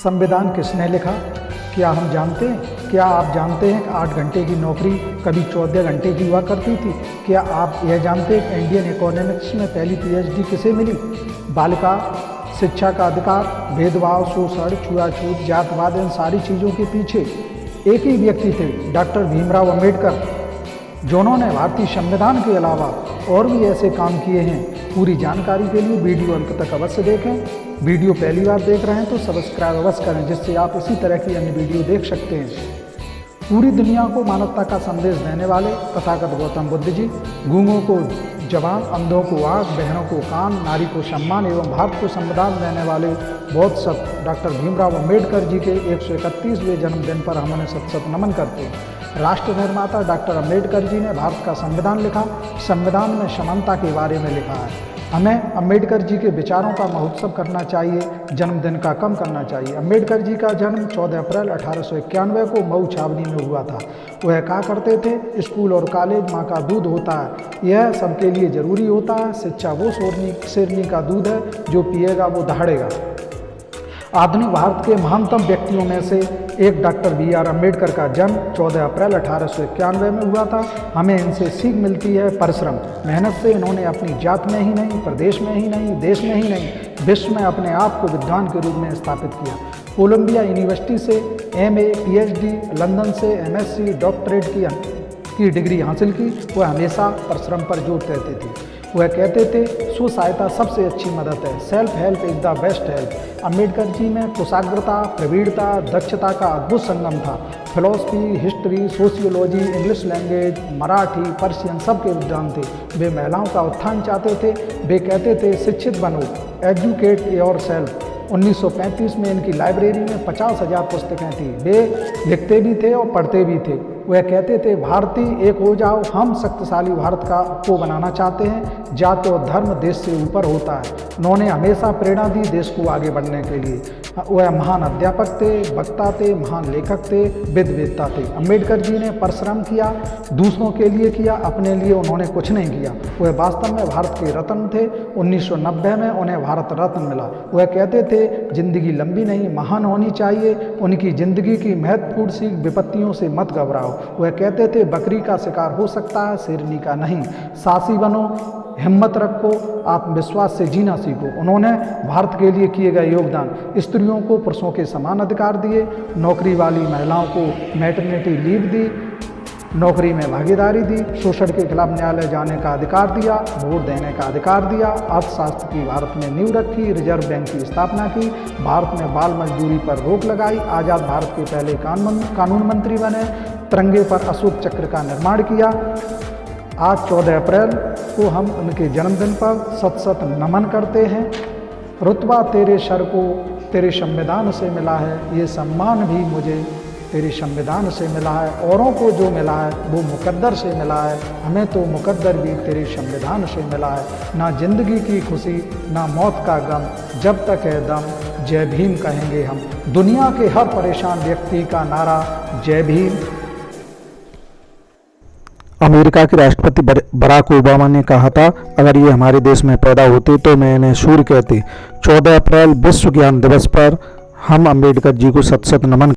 संविधान किसने लिखा? क्या हम जानते हैं? क्या आप जानते हैं कि 8 घंटे की नौकरी कभी 14 घंटे की हुआ करती थी? क्या आप यह जानते हैं कि इंडियन इकोनॉमिक्स में पहली PhD किसे मिली? बालिका शिक्षा का अधिकार, भेदभाव, शोषण, छुआछूत, जातवाद, इन सारी चीज़ों के पीछे एक ही व्यक्ति थे, डॉक्टर भीमराव अंबेडकर, जिन्होंने भारतीय संविधान के अलावा और भी ऐसे काम किए हैं। पूरी जानकारी के लिए वीडियो अंत तक अवश्य देखें। वीडियो पहली बार देख रहे हैं तो सब्सक्राइब अवश्य करें, जिससे आप इसी तरह की अन्य वीडियो देख सकते हैं। पूरी दुनिया को मानवता का संदेश देने वाले तथागत गौतम बुद्ध जी, गूंगों को जबान, अंधों को आँख, बहनों को कान, नारी को सम्मान एवं भारत को संविधान देने वाले बौद्ध सत्य डॉक्टर भीमराव अंबेडकर जी के 131वें जन्मदिन पर हम उन्हें सत नमन करते हैं। राष्ट्र निर्माता डॉक्टर अंबेडकर जी ने भारत का संविधान लिखा। संविधान में समानता के बारे में लिखा है। हमें अंबेडकर जी के विचारों का महोत्सव करना चाहिए, जन्मदिन का कम करना चाहिए। अंबेडकर जी का जन्म 14 अप्रैल 1891 को मऊ छावनी में हुआ था। वह कहा करते थे, स्कूल और कॉलेज माँ का दूध होता है, यह सबके लिए जरूरी होता है। शिक्षा वो शेरनी का दूध है, जो पिएगा वो दहाड़ेगा। आधुनिक भारत के महानतम व्यक्तियों में से एक डॉक्टर BR अम्बेडकर का जन्म 14 अप्रैल 1891 में हुआ था। हमें इनसे सीख मिलती है परिश्रम, मेहनत से। इन्होंने अपनी जात में ही नहीं, प्रदेश में ही नहीं, देश में ही नहीं, विश्व में अपने आप को विद्वान के रूप में स्थापित किया। कोलंबिया यूनिवर्सिटी से MA, PhD, लंदन से MSc डॉक्टरेट की डिग्री हासिल की। वह हमेशा परिश्रम पर जोर देते थे। वह कहते थे, स्व सहायता सबसे अच्छी मदद है, self help is the best help. Ambedkar ji में कुशाग्रता, प्रवीणता, दक्षता का अद्भुत संगम था। Philosophy, history, sociology, English language, Marathi, Persian सबके विद्वान थे। वे महिलाओं का उत्थान चाहते थे। वे कहते थे, शिक्षित बनो, एजुकेट योर सेल्फ। 1935 में इनकी लाइब्रेरी में 50,000 पुस्तकें थी। वे लिखते भी थे और पढ़ते भी थे। वह कहते थे, भारतीय एक हो जाओ, हम शक्तिशाली भारत को बनाना चाहते हैं। जाति और धर्म देश से ऊपर होता है। उन्होंने हमेशा प्रेरणा दी देश को आगे बढ़ने के लिए। वह महान अध्यापक थे, वक्ता थे, महान लेखक थे, वेदता थे। अम्बेडकर जी ने परिश्रम किया, दूसरों के लिए किया, अपने लिए उन्होंने कुछ नहीं किया। वह वास्तव में भारत के रत्न थे। 1990 में उन्हें भारत रत्न मिला। वह कहते थे, जिंदगी लंबी नहीं, महान होनी चाहिए। उनकी जिंदगी की महत्वपूर्ण सीख, विपत्तियों से मत घबराओ। वह कहते थे, बकरी का शिकार हो सकता है, शेरनी का नहीं। साहसी बनो, हिम्मत रखो, आत्मविश्वास से जीना सीखो। उन्होंने भारत के लिए किए गए योगदान, स्त्रियों को पुरुषों के समान अधिकार दिए, नौकरी वाली महिलाओं को मैटरनिटी लीव दी, नौकरी में भागीदारी दी, शोषण के खिलाफ न्यायालय जाने का अधिकार दिया, वोट देने का अधिकार दिया, अर्थशास्त्र की भारत में नींव रखी, रिजर्व बैंक की स्थापना की, भारत में बाल मजदूरी पर रोक लगाई, आज़ाद भारत के पहले कानून मंत्री बने, तिरंगे पर अशोक चक्र का निर्माण किया। आज 14 अप्रैल को हम उनके जन्मदिन पर सत नमन करते हैं। रुतबा तेरे सर को तेरे संविधान से मिला है, ये सम्मान भी मुझे तेरे संविधान से मिला है। औरों को जो मिला है वो मुकद्दर से मिला है, हमें तो मुकद्दर भी तेरे संविधान से मिला है। ना जिंदगी की खुशी, ना मौत का गम, जब तक है दम जय भीम कहेंगे हम। दुनिया के हर परेशान व्यक्ति का नारा जय भीम। अमेरिका के राष्ट्रपति बराक ओबामा ने कहा था, अगर ये हमारे देश में पैदा होते तो मैं इन्हें सूर्य कहते। 14 अप्रैल विश्व ज्ञान दिवस पर हम अम्बेडकर जी को सत नमन